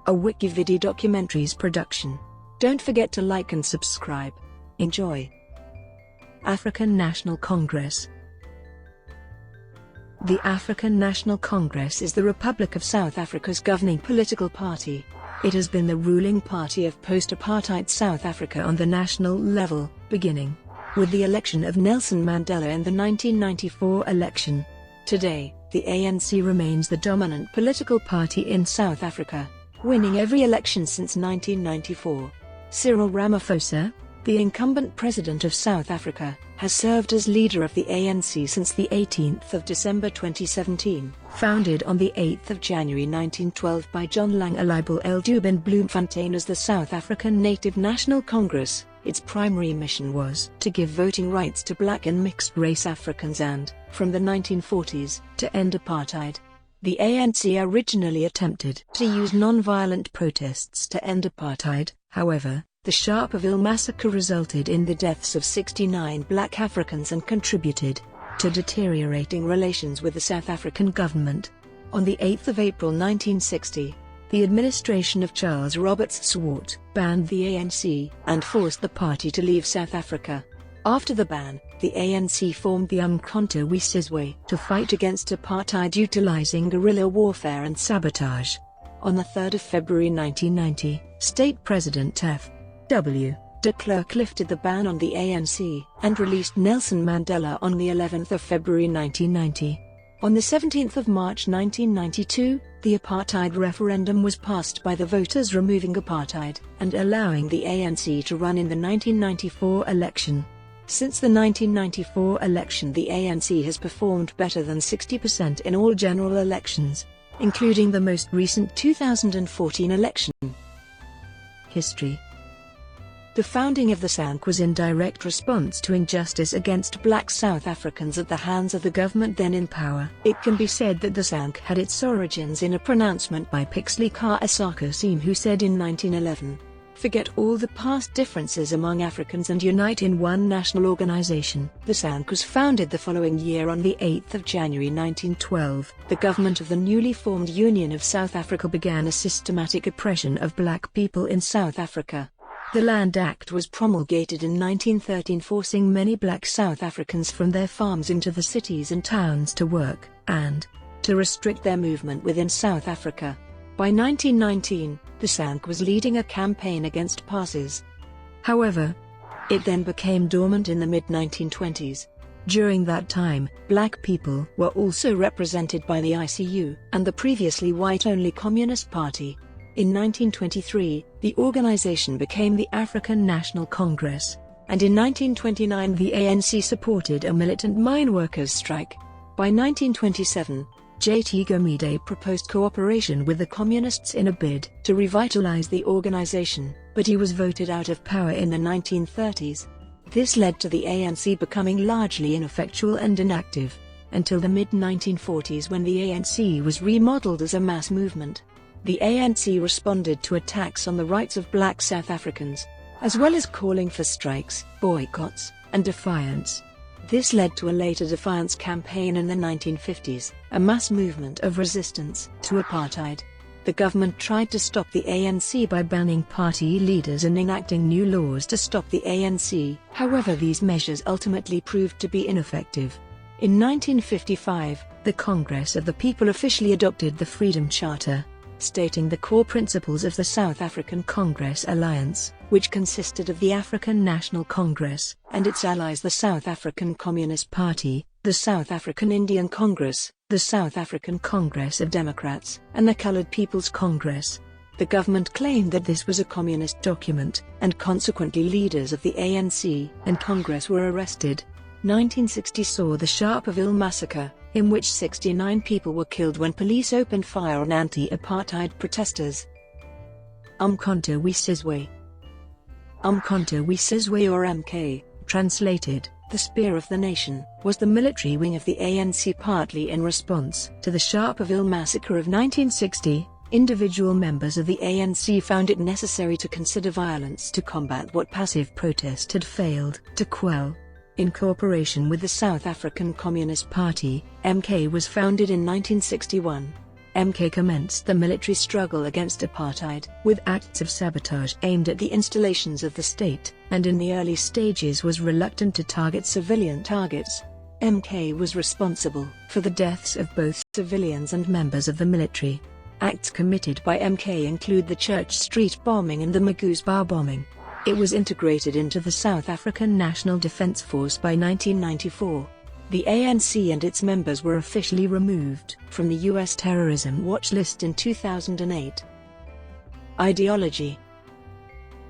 a WikiVidi documentaries production. Don't forget to like and subscribe. Enjoy. African National Congress. The African National Congress is the Republic of South Africa's governing political party. It has been the ruling party of post-apartheid South Africa on the national level, beginning with the election of Nelson Mandela in the 1994 election. Today, the ANC remains the dominant political party in South Africa, winning every election since 1994. Cyril Ramaphosa, the incumbent president of South Africa, has served as leader of the ANC since the 18th of December 2017. Founded on the 8th of January 1912 by John Langalibalele Dube in Bloemfontein as the South African Native National Congress, its primary mission was to give voting rights to black and mixed-race Africans and, from the 1940s, to end apartheid. The ANC originally attempted to use non-violent protests to end apartheid. However, the Sharpeville massacre resulted in the deaths of 69 black Africans and contributed to deteriorating relations with the South African government. On the 8th of April 1960, the administration of Charles Robberts Swart banned the ANC and forced the party to leave South Africa. After the ban, the ANC formed the Umkhonto we Sizwe to fight against apartheid utilizing guerrilla warfare and sabotage. On the 3rd of February 1990, State President F.W. de Klerk lifted the ban on the ANC and released Nelson Mandela on the 11th of February 1990. On the 17th of March 1992, the apartheid referendum was passed by the voters removing apartheid and allowing the ANC to run in the 1994 election. Since the 1994 election, the ANC has performed better than 60% in all general elections, including the most recent 2014 election. History. The founding of the SANC was in direct response to injustice against black South Africans at the hands of the government then in power. It can be said that the SANC had its origins in a pronouncement by Pixley Ka-Asaka, who said in 1911, "Forget all the past differences among Africans and unite in one national organization." The SANC was founded the following year on the 8th of January 1912. The government of the newly formed Union of South Africa began a systematic oppression of black people in South Africa. The Land Act was promulgated in 1913, forcing many black South Africans from their farms into the cities and towns to work, and to restrict their movement within South Africa. By 1919, the SANC was leading a campaign against passes. However, it then became dormant in the mid-1920s. During that time, black people were also represented by the ICU and the previously white-only Communist Party. In 1923, the organization became the African National Congress, and in 1929 the ANC supported a militant mine workers' strike. By 1927, J.T. Gumede proposed cooperation with the Communists in a bid to revitalize the organization, but he was voted out of power in the 1930s. This led to the ANC becoming largely ineffectual and inactive, until the mid-1940s when the ANC was remodeled as a mass movement. The ANC responded to attacks on the rights of black South Africans, as well as calling for strikes, boycotts, and defiance. This led to a later defiance campaign in the 1950s, a mass movement of resistance to apartheid. The government tried to stop the ANC by banning party leaders and enacting new laws to stop the ANC. However, these measures ultimately proved to be ineffective. In 1955, the Congress of the People officially adopted the Freedom Charter, stating the core principles of the South African Congress Alliance, which consisted of the African National Congress and its allies, the South African Communist Party, the South African Indian Congress, the South African Congress of Democrats, and the Colored People's Congress. The government claimed that this was a communist document, and consequently leaders of the ANC and Congress were arrested. 1960 saw the Sharpeville massacre, in which 69 people were killed when police opened fire on anti-apartheid protesters. Umkhonto we Sizwe. Umkhonto we Sizwe, or MK, translated, the Spear of the Nation, was the military wing of the ANC, partly in response to the Sharpeville massacre of 1960. Individual members of the ANC found it necessary to consider violence to combat what passive protest had failed to quell. In cooperation with the South African Communist Party, MK was founded in 1961. MK commenced the military struggle against apartheid, with acts of sabotage aimed at the installations of the state, and in the early stages was reluctant to target civilian targets. MK was responsible for the deaths of both civilians and members of the military. Acts committed by MK include the Church Street bombing and the Magoes Bar bombing. It was integrated into the South African National Defence Force by 1994. The ANC and its members were officially removed from the U.S. terrorism watch list in 2008. Ideology.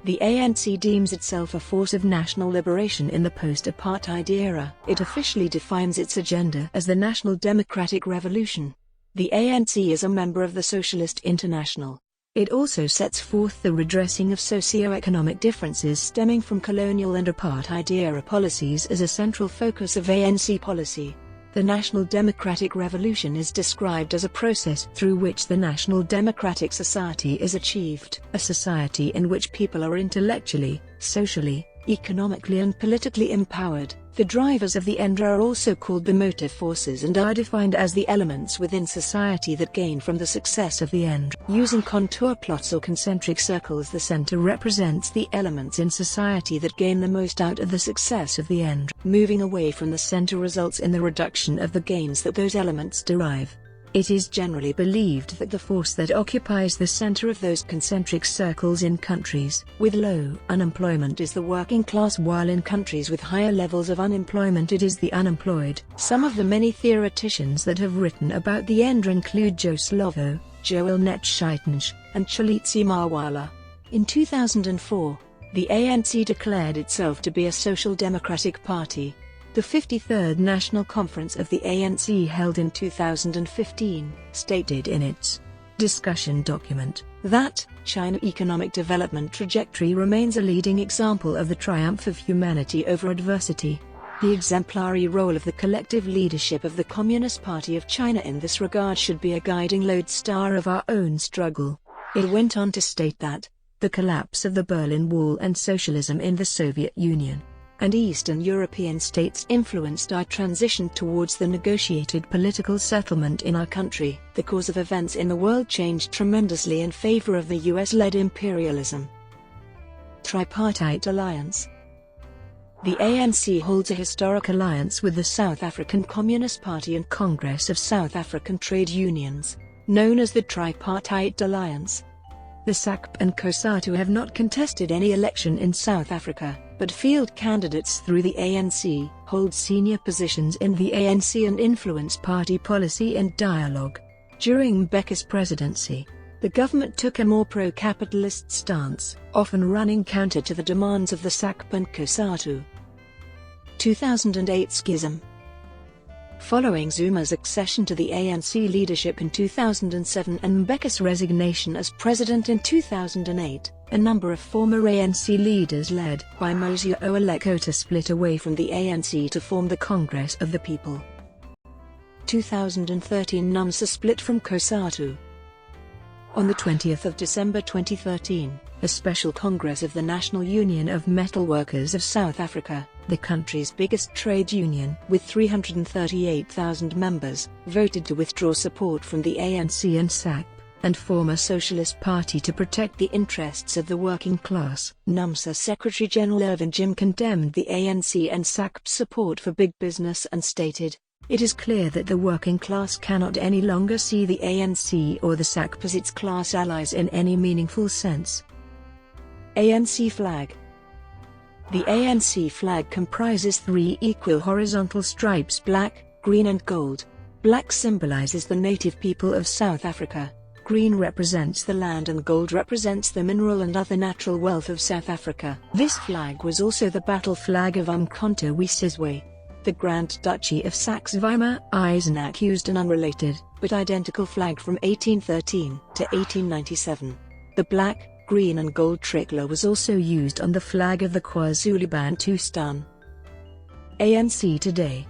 The ANC deems itself a force of national liberation in the post-apartheid era. It officially defines its agenda as the National Democratic Revolution. The ANC is a member of the Socialist International. It also sets forth the redressing of socio-economic differences stemming from colonial and apartheid-era policies as a central focus of ANC policy. The National Democratic Revolution is described as a process through which the National Democratic Society is achieved, a society in which people are intellectually, socially, economically and politically empowered. The drivers of the end are also called the motive forces and are defined as the elements within society that gain from the success of the end. Using contour plots or concentric circles, the center represents the elements in society that gain the most out of the success of the end. Moving away from the center results in the reduction of the gains that those elements derive. It is generally believed that the force that occupies the center of those concentric circles in countries with low unemployment is the working class, while in countries with higher levels of unemployment it is the unemployed. Some of the many theoreticians that have written about the end include Joe Slovo, Joel Netshitenge, and Chalitsi Mawala. In 2004, the ANC declared itself to be a social democratic party. The 53rd National Conference of the ANC held in 2015 stated in its discussion document that China's economic development trajectory remains a leading example of the triumph of humanity over adversity. The exemplary role of the collective leadership of the Communist Party of China in this regard should be a guiding lodestar of our own struggle. It went on to state that the collapse of the Berlin Wall and socialism in the Soviet Union and Eastern European states influenced our transition towards the negotiated political settlement in our country. The course of events in the world changed tremendously in favor of the US-led imperialism. Tripartite Alliance. The ANC holds a historic alliance with the South African Communist Party and Congress of South African Trade Unions, known as the Tripartite Alliance. The SACP and COSATU have not contested any election in South Africa, but field candidates through the ANC hold senior positions in the ANC and influence party policy and dialogue. During Mbeki's presidency, the government took a more pro-capitalist stance, often running counter to the demands of the SACP and COSATU. 2008 Schism. Following Zuma's accession to the ANC leadership in 2007 and Mbeki's resignation as president in 2008, a number of former ANC leaders led by Mosiuoa Lekota split away from the ANC to form the Congress of the People. 2013 NUMSA split from COSATU. On the 20th of December 2013, a special Congress of the National Union of Metal Workers of South Africa, the country's biggest trade union with 338,000 members, voted to withdraw support from the ANC and SACP, and form a socialist party to protect the interests of the working class. NUMSA Secretary General Irvin Jim condemned the ANC and SACP's support for big business and stated, "It is clear that the working class cannot any longer see the ANC or the SACP as its class allies in any meaningful sense." ANC Flag. The ANC flag comprises three equal horizontal stripes: black, green and gold. Black symbolizes the native people of South Africa, green represents the land and gold represents the mineral and other natural wealth of South Africa. This flag was also the battle flag of Umkhonto we Sizwe. The Grand Duchy of Saxe-Weimar-Eisenach used an unrelated, but identical flag from 1813 to 1897. The black, green and gold tricolour was also used on the flag of the KwaZulu-Bantustan. ANC Today.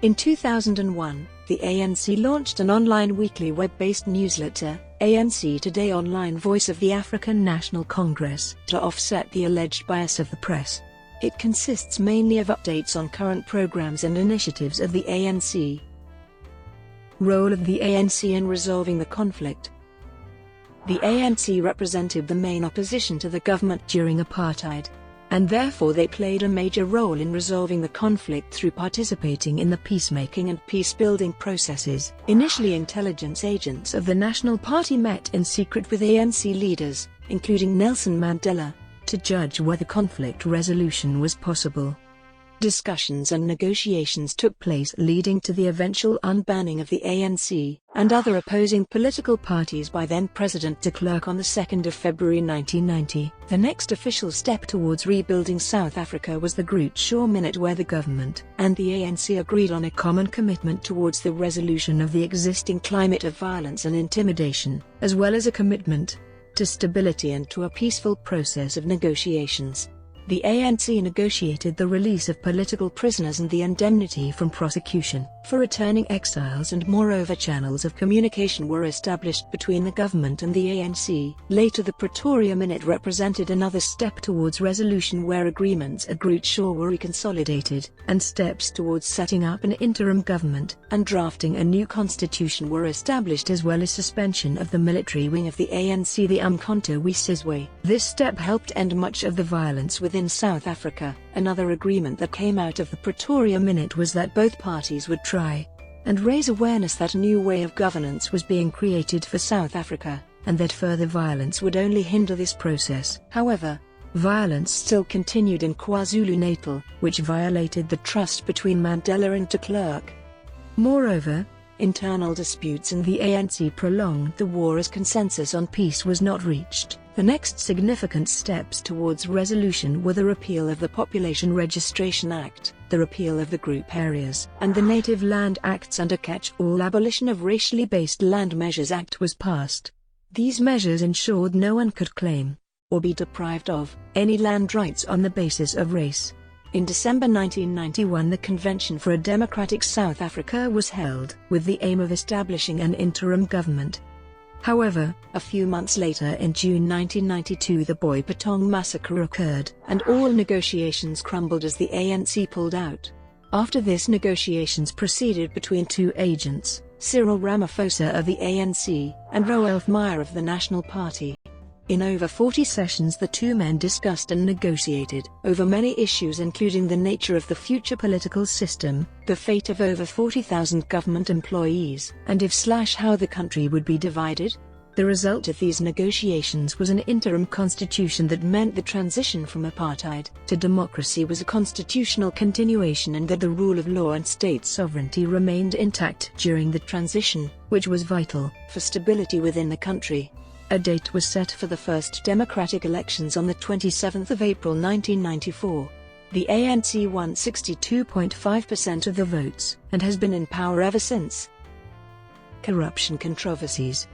In 2001, the ANC launched an online weekly web-based newsletter, ANC Today Online Voice of the African National Congress, to offset the alleged bias of the press. It consists mainly of updates on current programs and initiatives of the ANC. Role of the ANC in resolving the conflict. The ANC represented the main opposition to the government during apartheid, and therefore they played a major role in resolving the conflict through participating in the peacemaking and peace-building processes. Initially, intelligence agents of the National Party met in secret with ANC leaders, including Nelson Mandela, to judge whether conflict resolution was possible. Discussions and negotiations took place, leading to the eventual unbanning of the ANC and other opposing political parties by then-President de Klerk on the 2nd of February 1990. The next official step towards rebuilding South Africa was the Grutte Shaw Minute, where the government and the ANC agreed on a common commitment towards the resolution of the existing climate of violence and intimidation, as well as a commitment to stability and to a peaceful process of negotiations. The ANC negotiated the release of political prisoners and the indemnity from prosecution for returning exiles, and moreover channels of communication were established between the government and the ANC. Later, the Pretoria Minute represented another step towards resolution, where agreements at Grutte Shaw were reconsolidated, and steps towards setting up an interim government and drafting a new constitution were established, as well as suspension of the military wing of the ANC, the Umkhonto we Sizwe. This step helped end much of the violence within South Africa. Another agreement that came out of the Pretoria Minute was that both parties would try and raise awareness that a new way of governance was being created for South Africa, and that further violence would only hinder this process. However, violence still continued in KwaZulu-Natal, which violated the trust between Mandela and de Klerk. Moreover, internal disputes in the ANC prolonged the war as consensus on peace was not reached. The next significant steps towards resolution were the repeal of the Population Registration Act, the repeal of the Group Areas and the Native Land Acts, and a catch-all abolition of Racially Based Land Measures Act was passed. These measures ensured no one could claim, or be deprived of, any land rights on the basis of race. In December 1991, the Convention for a Democratic South Africa was held, with the aim of establishing an interim government. However, a few months later, in June 1992, the Boipatong massacre occurred, and all negotiations crumbled as the ANC pulled out. After this, negotiations proceeded between two agents, Cyril Ramaphosa of the ANC and Roelf Meyer of the National Party. In over 40 sessions, the two men discussed and negotiated over many issues, including the nature of the future political system, the fate of over 40,000 government employees, and how the country would be divided. The result of these negotiations was an interim constitution that meant the transition from apartheid to democracy was a constitutional continuation, and that the rule of law and state sovereignty remained intact during the transition, which was vital for stability within the country. A date was set for the first democratic elections on the 27th of April 1994. The ANC won 62.5% of the votes, and has been in power ever since. Corruption controversies.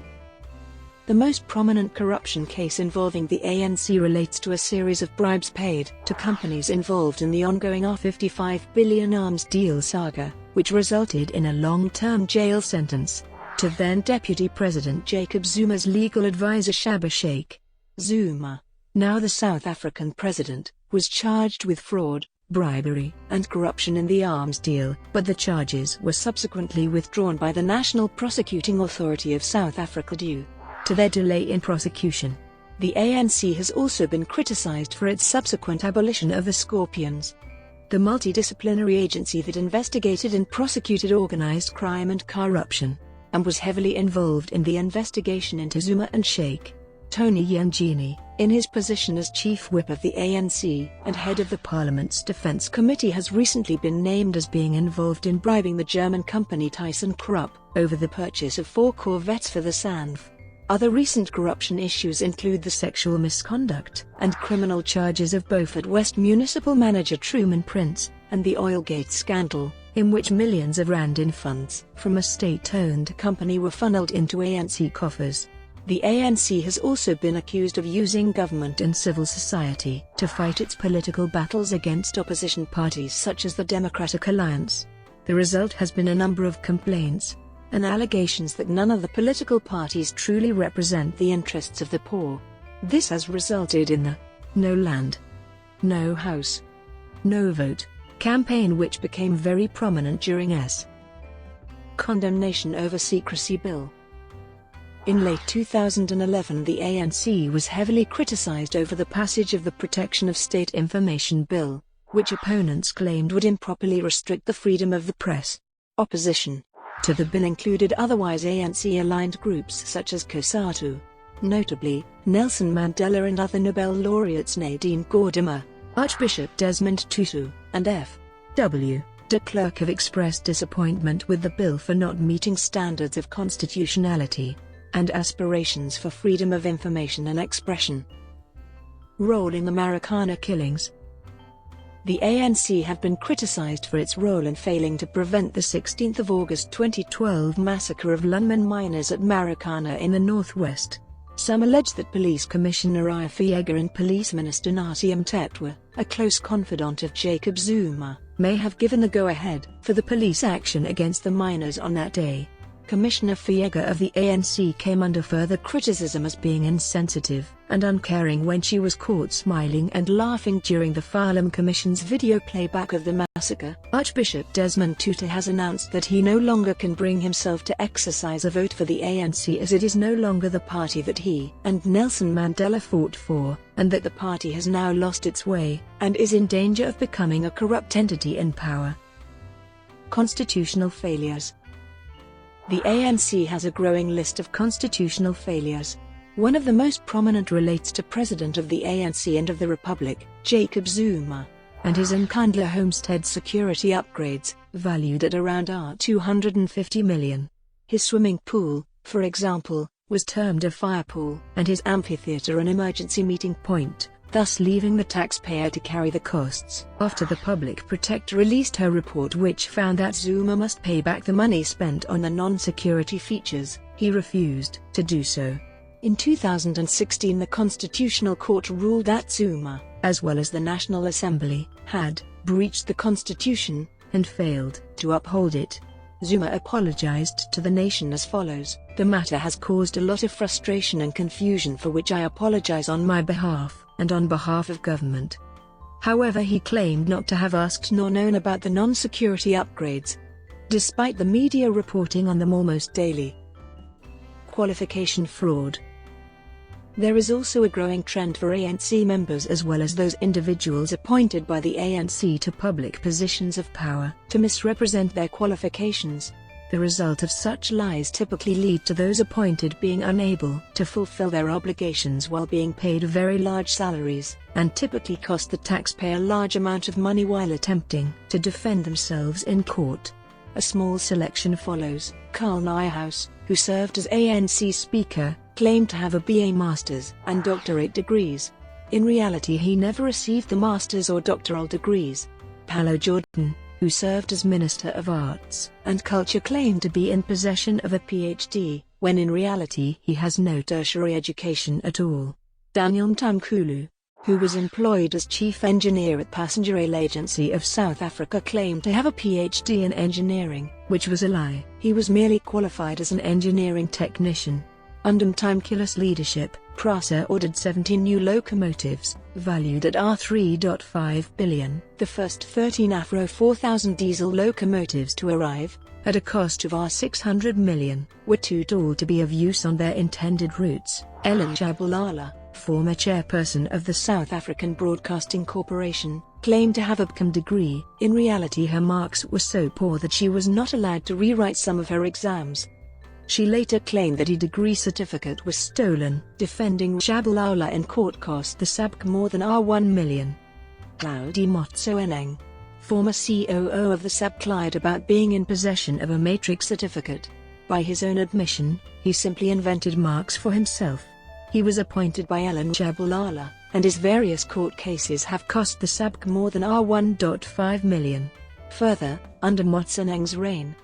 The most prominent corruption case involving the ANC relates to a series of bribes paid to companies involved in the ongoing R55 billion arms deal saga, which resulted in a long-term jail sentence to then-Deputy President Jacob Zuma's legal advisor Shaba Sheikh. Zuma, now the South African president, was charged with fraud, bribery, and corruption in the arms deal, but the charges were subsequently withdrawn by the National Prosecuting Authority of South Africa due to their delay in prosecution. The ANC has also been criticized for its subsequent abolition of the Scorpions, the multidisciplinary agency that investigated and prosecuted organized crime and corruption, and was heavily involved in the investigation into Zuma and Sheikh. Tony Yangini, in his position as Chief Whip of the ANC and head of the Parliament's Defence Committee, has recently been named as being involved in bribing the German company ThyssenKrupp over the purchase of 4 corvettes for the SANV. Other recent corruption issues include the sexual misconduct and criminal charges of Beaufort West municipal manager Truman Prince, and the Oilgate scandal, in which millions of rand in funds from a state-owned company were funneled into ANC coffers. The ANC has also been accused of using government and civil society to fight its political battles against opposition parties such as the Democratic Alliance. The result has been a number of complaints and allegations that none of the political parties truly represent the interests of the poor. This has resulted in the "No Land, No House, No Vote" campaign, which became very prominent during Condemnation over secrecy bill. In late 2011, the ANC was heavily criticized over the passage of the Protection of State Information Bill, which opponents claimed would improperly restrict the freedom of the press. Opposition to the bill included otherwise ANC-aligned groups such as COSATU, notably Nelson Mandela and other Nobel laureates Nadine Gordimer, Archbishop Desmond Tutu, and F.W. de Klerk have expressed disappointment with the bill for not meeting standards of constitutionality and aspirations for freedom of information and expression. Role in the Marikana killings. The ANC have been criticized for its role in failing to prevent the 16 August 2012 massacre of Lunman miners at Marikana in the northwest. Some allege that Police Commissioner Ifeyega and Police Minister Nathi Mthethwa, a close confidant of Jacob Zuma, may have given the go-ahead for the police action against the miners on that day. Commissioner Ifeyega of the ANC came under further criticism as being insensitive and uncaring when she was caught smiling and laughing during the Farlam Commission's video playback of the massacre. Archbishop Desmond Tutu has announced that he no longer can bring himself to exercise a vote for the ANC as it is no longer the party that he and Nelson Mandela fought for, and that the party has now lost its way and is in danger of becoming a corrupt entity in power. Constitutional failures. The ANC has a growing list of constitutional failures. One of the most prominent relates to President of the ANC and of the Republic, Jacob Zuma, and his Nkandla homestead security upgrades, valued at around R250 million. His swimming pool, for example, was termed a fire pool, and his amphitheatre an emergency meeting point, thus leaving the taxpayer to carry the costs. After the Public Protector released her report which found that Zuma must pay back the money spent on the non-security features, he refused to do so. In 2016, the Constitutional Court ruled that Zuma, as well as the National Assembly, had breached the Constitution and failed to uphold it. Zuma apologized to the nation as follows: "The matter has caused a lot of frustration and confusion for which I apologize on my behalf and on behalf of government." However, he claimed not to have asked nor known about the non-security upgrades, despite the media reporting on them almost daily. Qualification fraud. There is also a growing trend for ANC members as well as those individuals appointed by the ANC to public positions of power to misrepresent their qualifications. The result of such lies typically lead to those appointed being unable to fulfill their obligations while being paid very large salaries, and typically cost the taxpayer a large amount of money while attempting to defend themselves in court. A small selection follows. Carl Niehaus, who served as ANC Speaker, claimed to have a BA Masters and doctorate degrees. In reality, he never received the master's or doctoral degrees. Paulo Jordan, who served as Minister of Arts and Culture, claimed to be in possession of a PhD, when in reality he has no tertiary education at all. Daniel Mtamkulu, who was employed as Chief Engineer at Passenger Rail Agency of South Africa, claimed to have a PhD in engineering, which was a lie. He was merely qualified as an engineering technician. Under Mtamkulu's leadership, PRASA ordered 17 new locomotives, valued at R3.5 billion. The first 13 Afro 4000 diesel locomotives to arrive, at a cost of R600 million, were too tall to be of use on their intended routes. Ellen Shabalala, former chairperson of the South African Broadcasting Corporation, claimed to have a BCom degree. In reality, her marks were so poor that she was not allowed to rewrite some of her exams. She later claimed that her degree certificate was stolen. Defending Shabalala in court cost the SABC more than R1 million. Claudi Motsoeneng, former COO of the SABC, lied about being in possession of a matrix certificate. By his own admission, he simply invented marks for himself. He was appointed by Ellen Shabalala, and his various court cases have cost the SABC more than R1.5 million. Further, under Motsoeneng's reign,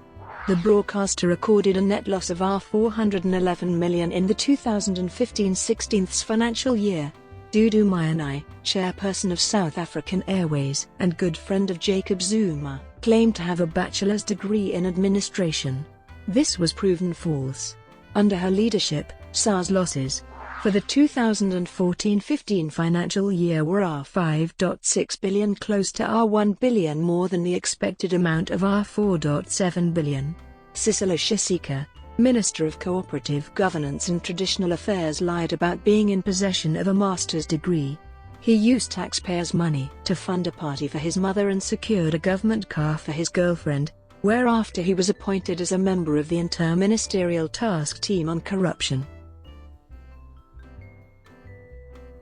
the broadcaster recorded a net loss of R411 million in the 2015-16 financial year. Dudu Myeni, chairperson of South African Airways and good friend of Jacob Zuma, claimed to have a bachelor's degree in administration. This was proven false. Under her leadership, SARS losses for the 2014-15 financial year were R5.6 billion, close to R1 billion more than the expected amount of R4.7 billion. Sisilo Shisika, Minister of Cooperative Governance and Traditional Affairs, lied about being in possession of a master's degree. He used taxpayers' money to fund a party for his mother and secured a government car for his girlfriend, whereafter he was appointed as a member of the Inter-Ministerial Task Team on Corruption.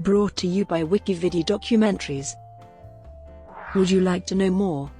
Brought to you by WikiVidi Documentaries. Would you like to know more?